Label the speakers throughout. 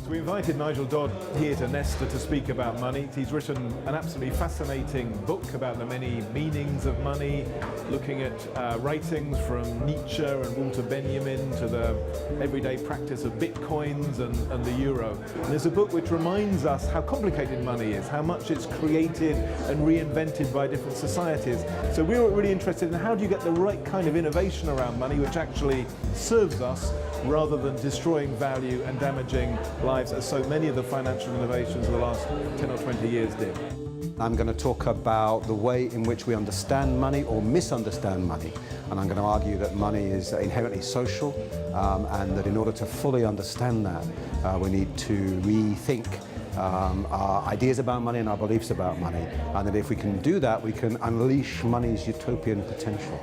Speaker 1: We invited Nigel Dodd here to Nesta to speak about money. He's written an absolutely fascinating book about the many meanings of money, looking at writings from Nietzsche and Walter Benjamin to the everyday practice of bitcoins and the euro. And it's a book which reminds us how complicated money is, how much it's created and reinvented by different societies. So we were really interested in how do you get the right kind of innovation around money which actually serves us rather than destroying value and damaging lives as so many of the financial innovations of the last 10 or 20 years did.
Speaker 2: I'm going to talk about the way in which we understand money or misunderstand money, and I'm going to argue that money is inherently social and that in order to fully understand that we need to rethink our ideas about money and our beliefs about money, and that if we can do that we can unleash money's utopian potential.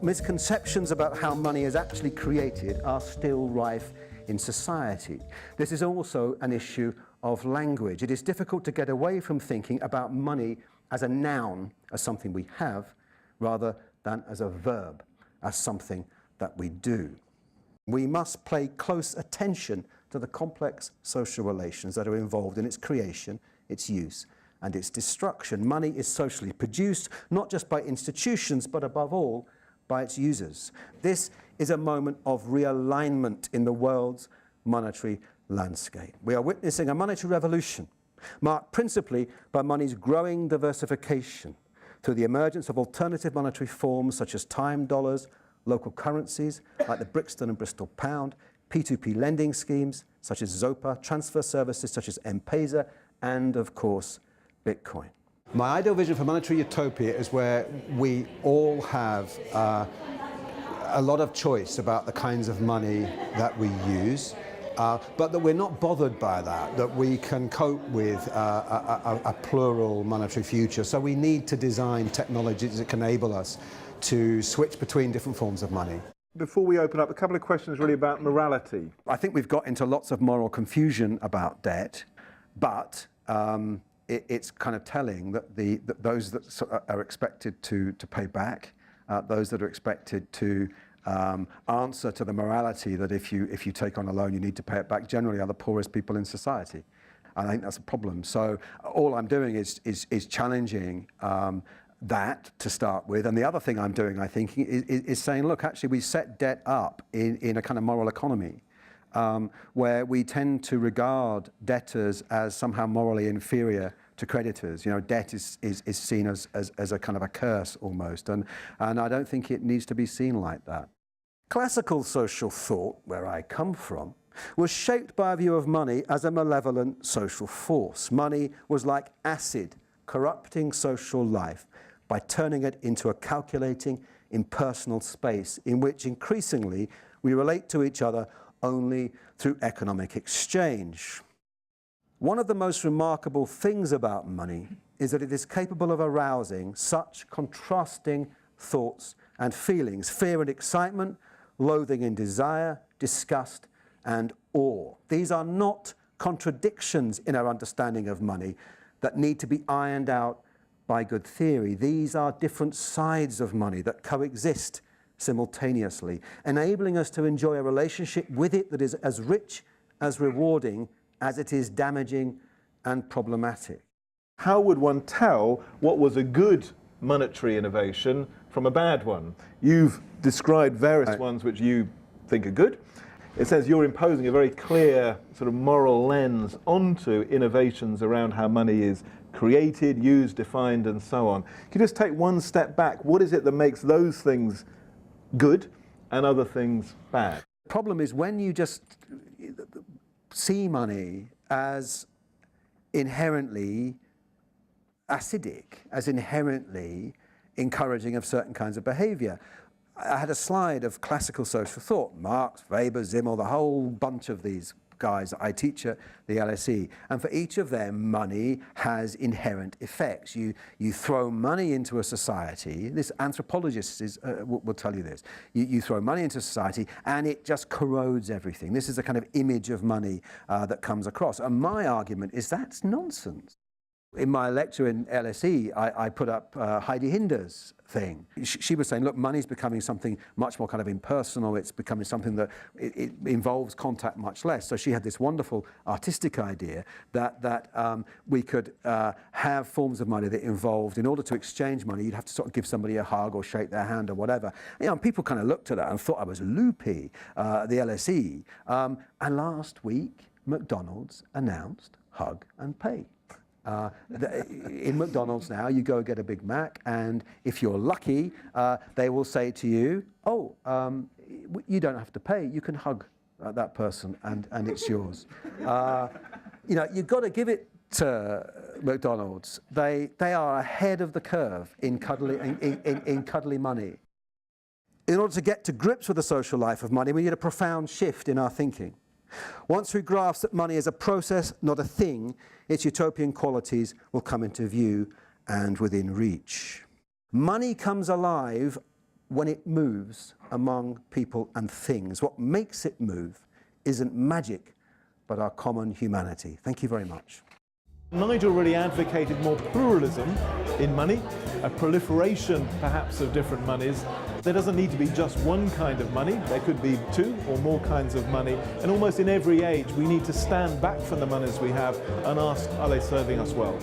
Speaker 2: Misconceptions about how money is actually created are still rife in society. This is also an issue of language. It is difficult to get away from thinking about money as a noun, as something we have, rather than as a verb, as something that we do. We must pay close attention to the complex social relations that are involved in its creation, its use, and its destruction. Money is socially produced, not just by institutions, but above all, by its users. This is a moment of realignment in the world's monetary landscape. We are witnessing a monetary revolution marked principally by money's growing diversification through the emergence of alternative monetary forms such as time dollars, local currencies like the Brixton and Bristol pound, P2P lending schemes such as Zopa, transfer services such as M-Pesa, and of course, Bitcoin. My ideal vision for monetary utopia is where we all have a lot of choice about the kinds of money that we use, but that we're not bothered by that we can cope with a plural monetary future. So we need to design technologies that can enable us to switch between different forms of money.
Speaker 1: Before we open up, a couple of questions really about morality.
Speaker 2: I think we've got into lots of moral confusion about debt, but it's kind of telling that those that are expected to pay back, those that are expected to answer to the morality that if you take on a loan you need to pay it back, generally are the poorest people in society. And I think that's a problem. So all I'm doing is challenging that to start with. And the other thing I'm doing, I think, is saying, look, actually we set debt up in a kind of moral economy. Where we tend to regard debtors as somehow morally inferior to creditors. You know, debt is seen as a kind of a curse almost, and I don't think it needs to be seen like that. Classical social thought, where I come from, was shaped by a view of money as a malevolent social force. Money was like acid, corrupting social life by turning it into a calculating, impersonal space in which increasingly we relate to each other only through economic exchange. One of the most remarkable things about money is that it is capable of arousing such contrasting thoughts and feelings: fear and excitement, loathing and desire, disgust and awe. These are not contradictions in our understanding of money that need to be ironed out by good theory. These are different sides of money that coexist simultaneously, enabling us to enjoy a relationship with it that is as rich, as rewarding, as it is damaging and problematic.
Speaker 1: How would one tell what was a good monetary innovation from a bad one? You've described various ones which you think are good. It says you're imposing a very clear sort of moral lens onto innovations around how money is created, used, defined, and so on. Can you just take one step back? What is it that makes those things good and other things bad?
Speaker 2: The problem is when you just see money as inherently acidic, as inherently encouraging of certain kinds of behavior. I had a slide of classical social thought, Marx, Weber, Simmel, the whole bunch of these guys I teach at the LSE, and for each of them money has inherent effects. You throw money into a society, this anthropologist will tell you this, you throw money into society and it just corrodes everything. This is a kind of image of money that comes across, and my argument is that's nonsense. In my lecture in LSE, I put up Heidi Hinder's thing. She was saying, look, money's becoming something much more kind of impersonal. It's becoming something that it involves contact much less. So she had this wonderful artistic idea that we could have forms of money that involved, in order to exchange money, you'd have to sort of give somebody a hug or shake their hand or whatever. You know, and people kind of looked at that and thought I was loopy, the LSE. And last week, McDonald's announced hug and pay. In McDonald's now, you go get a Big Mac, and if you're lucky, they will say to you, oh, you don't have to pay, you can hug that person and it's yours. You know, you've got to give it to McDonald's. They are ahead of the curve in cuddly money. In order to get to grips with the social life of money, we need a profound shift in our thinking. Once we grasp that money is a process, not a thing, its utopian qualities will come into view and within reach. Money comes alive when it moves among people and things. What makes it move isn't magic, but our common humanity. Thank you very much.
Speaker 1: Nigel really advocated more pluralism in money, a proliferation perhaps of different monies. There doesn't need to be just one kind of money, there could be two or more kinds of money, and almost in every age we need to stand back from the monies we have and ask, are they serving us well?